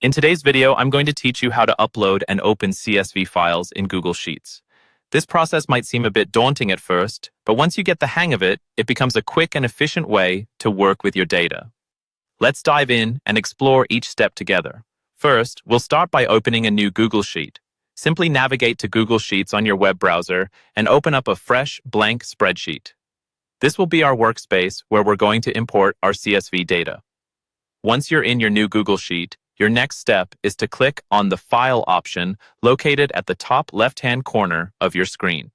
In today's video, I'm going to teach you how to upload and open CSV files in Google Sheets. This process might seem a bit daunting at first, but once you get the hang of it, it becomes a quick and efficient way to work with your data. Let's dive in and explore each step together. First, we'll start by opening a new Google Sheet. Simply navigate to Google Sheets on your web browser and open up a fresh, blank spreadsheet. This will be our workspace where we're going to import our CSV data. Once you're in your new Google Sheet, your next step is to click on the File option located at the top left-hand corner of your screen.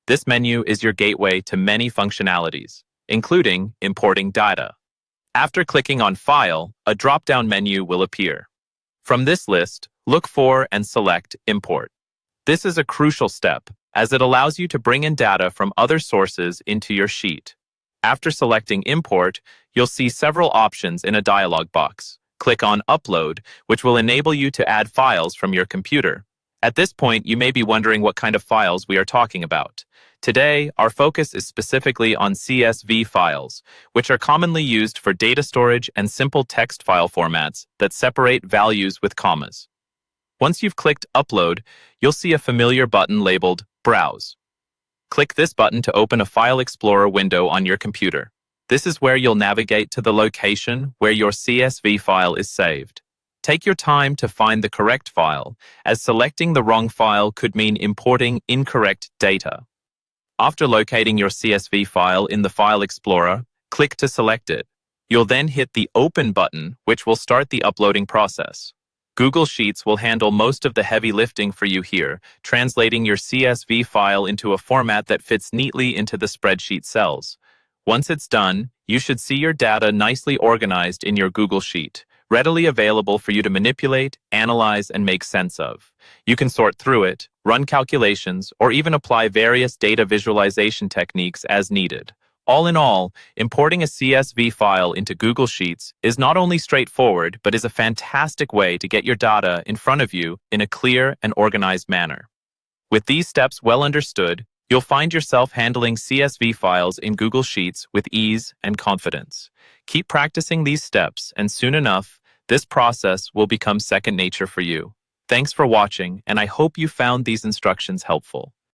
This menu is your gateway to many functionalities, including importing data. After clicking on File, a drop-down menu will appear. From this list, look for and select Import. This is a crucial step, as it allows you to bring in data from other sources into your sheet. After selecting Import, you'll see several options in a dialog box. Click on Upload, which will enable you to add files from your computer. At this point, you may be wondering what kind of files we are talking about. Today, our focus is specifically on CSV files, which are commonly used for data storage and simple text file formats that separate values with commas. Once you've clicked Upload, you'll see a familiar button labeled Browse. Click this button to open a File Explorer window on your computer. This is where you'll navigate to the location where your CSV file is saved. Take your time to find the correct file, as selecting the wrong file could mean importing incorrect data. After locating your CSV file in the File Explorer, click to select it. You'll then hit the Open button, which will start the uploading process. Google Sheets will handle most of the heavy lifting for you here, translating your CSV file into a format that fits neatly into the spreadsheet cells. Once it's done, you should see your data nicely organized in your Google Sheet, readily available for you to manipulate, analyze, and make sense of. You can sort through it, run calculations, or even apply various data visualization techniques as needed. All in all, importing a CSV file into Google Sheets is not only straightforward, but is a fantastic way to get your data in front of you in a clear and organized manner. With these steps well understood, you'll find yourself handling CSV files in Google Sheets with ease and confidence. Keep practicing these steps, and soon enough, this process will become second nature for you. Thanks for watching, and I hope you found these instructions helpful.